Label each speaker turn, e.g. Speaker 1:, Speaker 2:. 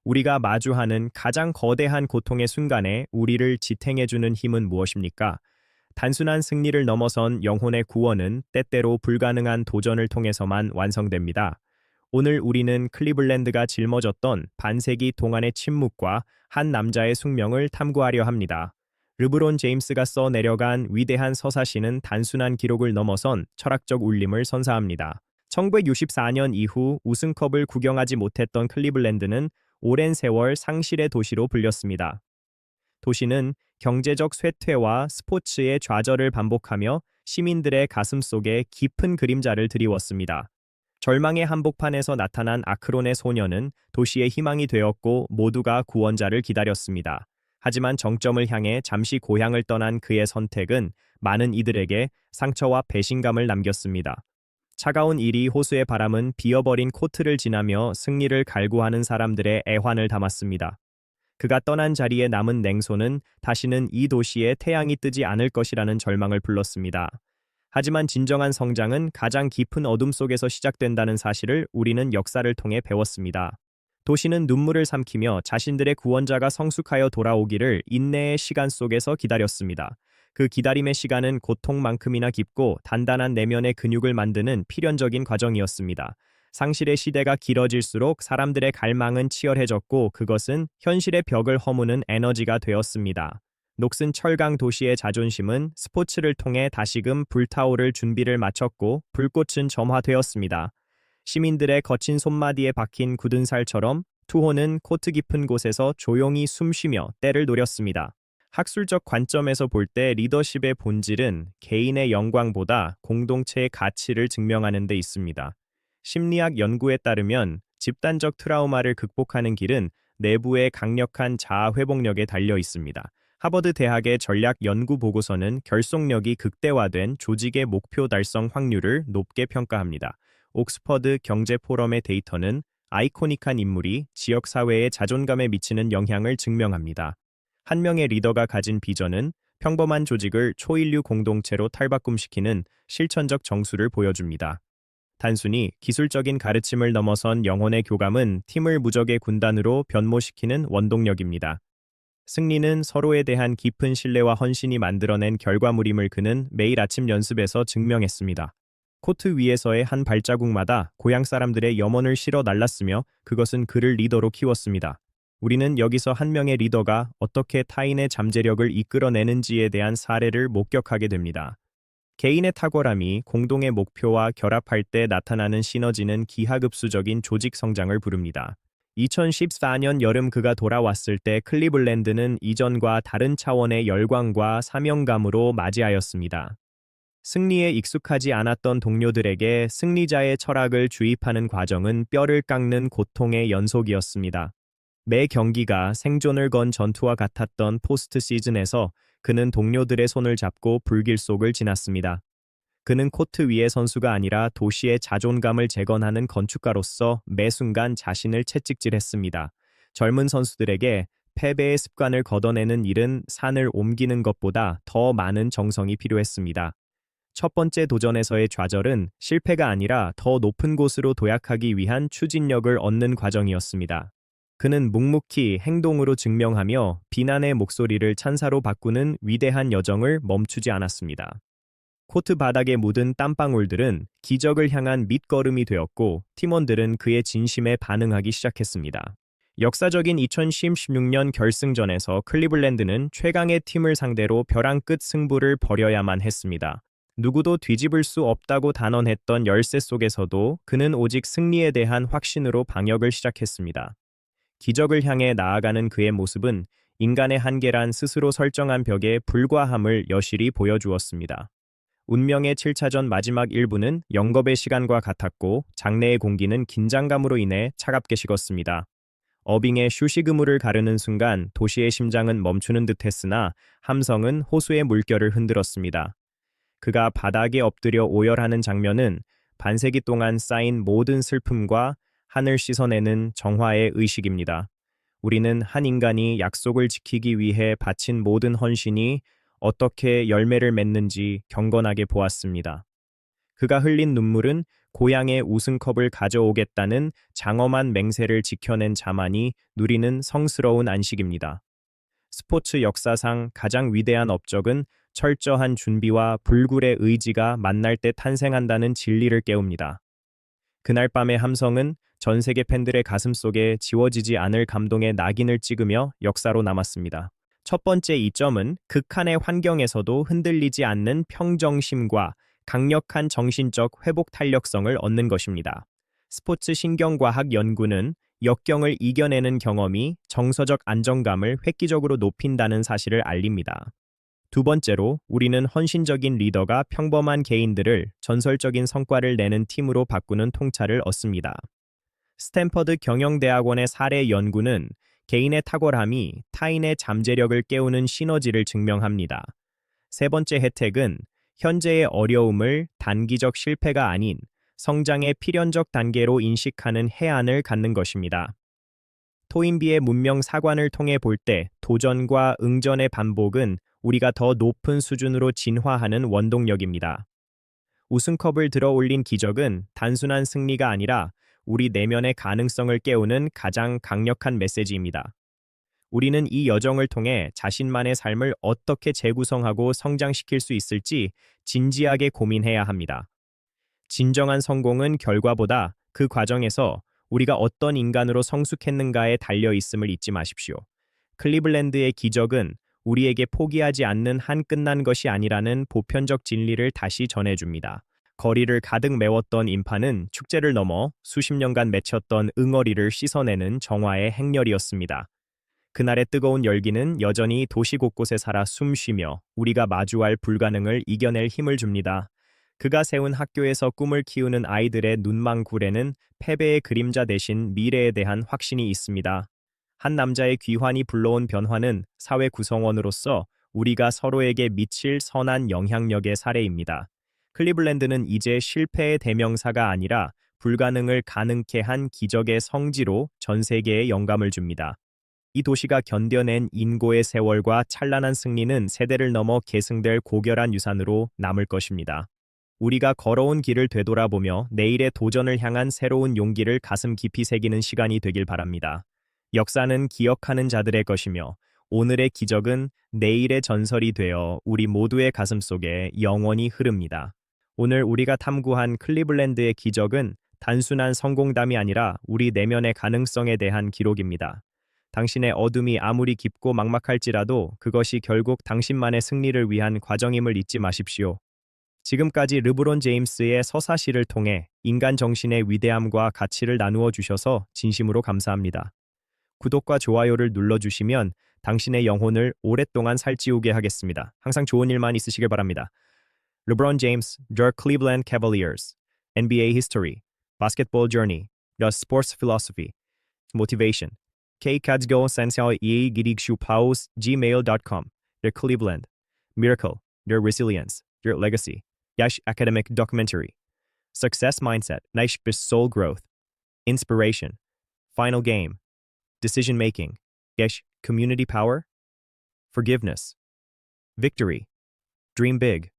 Speaker 1: 우리가 마주하는 가장 거대한 고통의 순간에 우리를 지탱해주는 힘은 무엇입니까? 단순한 승리를 넘어선 영혼의 구원은 때때로 불가능한 도전을 통해서만 완성됩니다. 오늘 우리는 클리블랜드가 짊어졌던 반세기 동안의 침묵과 한 남자의 숙명을 탐구하려 합니다. 르브론 제임스가 써 내려간 위대한 서사시는 단순한 기록을 넘어선 철학적 울림을 선사합니다. 1964년 이후 우승컵을 구경하지 못했던 클리블랜드는 오랜 세월 상실의 도시로 불렸습니다. 도시는 경제적 쇠퇴와 스포츠의 좌절을 반복하며 시민들의 가슴 속에 깊은 그림자를 드리웠습니다. 절망의 한복판에서 나타난 아크론의 소녀는 도시의 희망이 되었고 모두가 구원자를 기다렸습니다. 하지만 정점을 향해 잠시 고향을 떠난 그의 선택은 많은 이들에게 상처와 배신감을 남겼습니다. 차가운 이리 호수의 바람은 비어버린 코트를 지나며 승리를 갈구하는 사람들의 애환을 담았습니다. 그가 떠난 자리에 남은 냉소는 다시는 이 도시에 태양이 뜨지 않을 것이라는 절망을 불렀습니다. 하지만 진정한 성장은 가장 깊은 어둠 속에서 시작된다는 사실을 우리는 역사를 통해 배웠습니다. 도시는 눈물을 삼키며 자신들의 구원자가 성숙하여 돌아오기를 인내의 시간 속에서 기다렸습니다. 그 기다림의 시간은 고통만큼이나 깊고 단단한 내면의 근육을 만드는 필연적인 과정이었습니다. 상실의 시대가 길어질수록 사람들의 갈망은 치열해졌고 그것은 현실의 벽을 허무는 에너지가 되었습니다. 녹슨 철강 도시의 자존심은 스포츠를 통해 다시금 불타오를 준비를 마쳤고 불꽃은 점화되었습니다. 시민들의 거친 손마디에 박힌 굳은 살처럼 투호는 코트 깊은 곳에서 조용히 숨쉬며 때를 노렸습니다. 학술적 관점에서 볼 때 리더십의 본질은 개인의 영광보다 공동체의 가치를 증명하는 데 있습니다. 심리학 연구에 따르면 집단적 트라우마를 극복하는 길은 내부의 강력한 자아 회복력에 달려 있습니다. 하버드 대학의 전략 연구 보고서는 결속력이 극대화된 조직의 목표 달성 확률을 높게 평가합니다. 옥스퍼드 경제 포럼의 데이터는 아이코닉한 인물이 지역 사회의 자존감에 미치는 영향을 증명합니다. 한 명의 리더가 가진 비전은 평범한 조직을 초인류 공동체로 탈바꿈시키는 실천적 정수를 보여줍니다. 단순히 기술적인 가르침을 넘어선 영혼의 교감은 팀을 무적의 군단으로 변모시키는 원동력입니다. 승리는 서로에 대한 깊은 신뢰와 헌신이 만들어낸 결과물임을 그는 매일 아침 연습에서 증명했습니다. 코트 위에서의 한 발자국마다 고향 사람들의 염원을 실어 날랐으며 그것은 그를 리더로 키웠습니다. 우리는 여기서 한 명의 리더가 어떻게 타인의 잠재력을 이끌어내는지에 대한 사례를 목격하게 됩니다. 개인의 탁월함이 공동의 목표와 결합할 때 나타나는 시너지는 기하급수적인 조직 성장을 부릅니다. 2014년 여름 그가 돌아왔을 때 클리블랜드는 이전과 다른 차원의 열광과 사명감으로 맞이하였습니다. 승리에 익숙하지 않았던 동료들에게 승리자의 철학을 주입하는 과정은 뼈를 깎는 고통의 연속이었습니다. 매 경기가 생존을 건 전투와 같았던 포스트 시즌에서 그는 동료들의 손을 잡고 불길 속을 지났습니다. 그는 코트 위의 선수가 아니라 도시의 자존감을 재건하는 건축가로서 매 순간 자신을 채찍질했습니다. 젊은 선수들에게 패배의 습관을 걷어내는 일은 산을 옮기는 것보다 더 많은 정성이 필요했습니다. 첫 번째 도전에서의 좌절은 실패가 아니라 더 높은 곳으로 도약하기 위한 추진력을 얻는 과정이었습니다. 그는 묵묵히 행동으로 증명하며 비난의 목소리를 찬사로 바꾸는 위대한 여정을 멈추지 않았습니다. 코트 바닥에 묻은 땀방울들은 기적을 향한 밑거름이 되었고 팀원들은 그의 진심에 반응하기 시작했습니다. 역사적인 2016년 결승전에서 클리블랜드는 최강의 팀을 상대로 벼랑 끝 승부를 벌여야만 했습니다. 누구도 뒤집을 수 없다고 단언했던 열세 속에서도 그는 오직 승리에 대한 확신으로 방역을 시작했습니다. 기적을 향해 나아가는 그의 모습은 인간의 한계란 스스로 설정한 벽에 불과함을 여실히 보여주었습니다. 운명의 7차전 마지막 1부는 영겁의 시간과 같았고 장내의 공기는 긴장감으로 인해 차갑게 식었습니다. 어빙의 슛이 그물을 가르는 순간 도시의 심장은 멈추는 듯했으나 함성은 호수의 물결을 흔들었습니다. 그가 바닥에 엎드려 오열하는 장면은 반세기 동안 쌓인 모든 슬픔과 하늘 씻어내는 정화의 의식입니다. 우리는 한 인간이 약속을 지키기 위해 바친 모든 헌신이 어떻게 열매를 맺는지 경건하게 보았습니다. 그가 흘린 눈물은 고향에 우승컵을 가져오겠다는 장엄한 맹세를 지켜낸 자만이 누리는 성스러운 안식입니다. 스포츠 역사상 가장 위대한 업적은 철저한 준비와 불굴의 의지가 만날 때 탄생한다는 진리를 깨웁니다. 그날 밤의 함성은 전 세계 팬들의 가슴속에 지워지지 않을 감동의 낙인을 찍으며 역사로 남았습니다. 첫 번째 이점은 극한의 환경에서도 흔들리지 않는 평정심과 강력한 정신적 회복 탄력성을 얻는 것입니다. 스포츠 신경과학 연구는 역경을 이겨내는 경험이 정서적 안정감을 획기적으로 높인다는 사실을 알립니다. 두 번째로, 우리는 헌신적인 리더가 평범한 개인들을 전설적인 성과를 내는 팀으로 바꾸는 통찰을 얻습니다. 스탠퍼드 경영대학원의 사례 연구는 개인의 탁월함이 타인의 잠재력을 깨우는 시너지를 증명합니다. 세 번째 혜택은 현재의 어려움을 단기적 실패가 아닌 성장의 필연적 단계로 인식하는 해안을 갖는 것입니다. 토인비의 문명 사관을 통해 볼 때 도전과 응전의 반복은 우리가 더 높은 수준으로 진화하는 원동력입니다. 우승컵을 들어 올린 기적은 단순한 승리가 아니라 우리 내면의 가능성을 깨우는 가장 강력한 메시지입니다. 우리는 이 여정을 통해 자신만의 삶을 어떻게 재구성하고 성장시킬 수 있을지 진지하게 고민해야 합니다. 진정한 성공은 결과보다 그 과정에서 우리가 어떤 인간으로 성숙했는가에 달려 있음을 잊지 마십시오. 클리블랜드의 기적은 우리에게 포기하지 않는 한 끝난 것이 아니라는 보편적 진리를 다시 전해줍니다. 거리를 가득 메웠던 인파는 축제를 넘어 수십 년간 맺혔던 응어리를 씻어내는 정화의 행렬이었습니다. 그날의 뜨거운 열기는 여전히 도시 곳곳에 살아 숨쉬며 우리가 마주할 불가능을 이겨낼 힘을 줍니다. 그가 세운 학교에서 꿈을 키우는 아이들의 눈망굴에는 패배의 그림자 대신 미래에 대한 확신이 있습니다. 한 남자의 귀환이 불러온 변화는 사회 구성원으로서 우리가 서로에게 미칠 선한 영향력의 사례입니다. 클리블랜드는 이제 실패의 대명사가 아니라 불가능을 가능케 한 기적의 성지로 전 세계에 영감을 줍니다. 이 도시가 견뎌낸 인고의 세월과 찬란한 승리는 세대를 넘어 계승될 고결한 유산으로 남을 것입니다. 우리가 걸어온 길을 되돌아보며 내일의 도전을 향한 새로운 용기를 가슴 깊이 새기는 시간이 되길 바랍니다. 역사는 기억하는 자들의 것이며 오늘의 기적은 내일의 전설이 되어 우리 모두의 가슴 속에 영원히 흐릅니다. 오늘 우리가 탐구한 클리블랜드의 기적은 단순한 성공담이 아니라 우리 내면의 가능성에 대한 기록입니다. 당신의 어둠이 아무리 깊고 막막할지라도 그것이 결국 당신만의 승리를 위한 과정임을 잊지 마십시오. 지금까지 르브론 제임스의 서사시를 통해 인간 정신의 위대함과 가치를 나누어 주셔서 진심으로 감사합니다. 구독과 좋아요를 눌러주시면 당신의 영혼을 오랫동안 살찌우게 하겠습니다. 항상 좋은 일만 있으시길 바랍니다. LeBron James, The Cleveland Cavaliers, NBA History, Basketball Journey, The Sports Philosophy, Motivation, Kcadsgo Senseo E Gidigshu Paus gmail.com, The Cleveland, Miracle, Their Resilience, Their Legacy, Yash Academic Documentary, Success Mindset, Naish Bis Soul Growth, Inspiration, Final Game, Decision Making, Yesh Community Power, Forgiveness, Victory, Dream Big.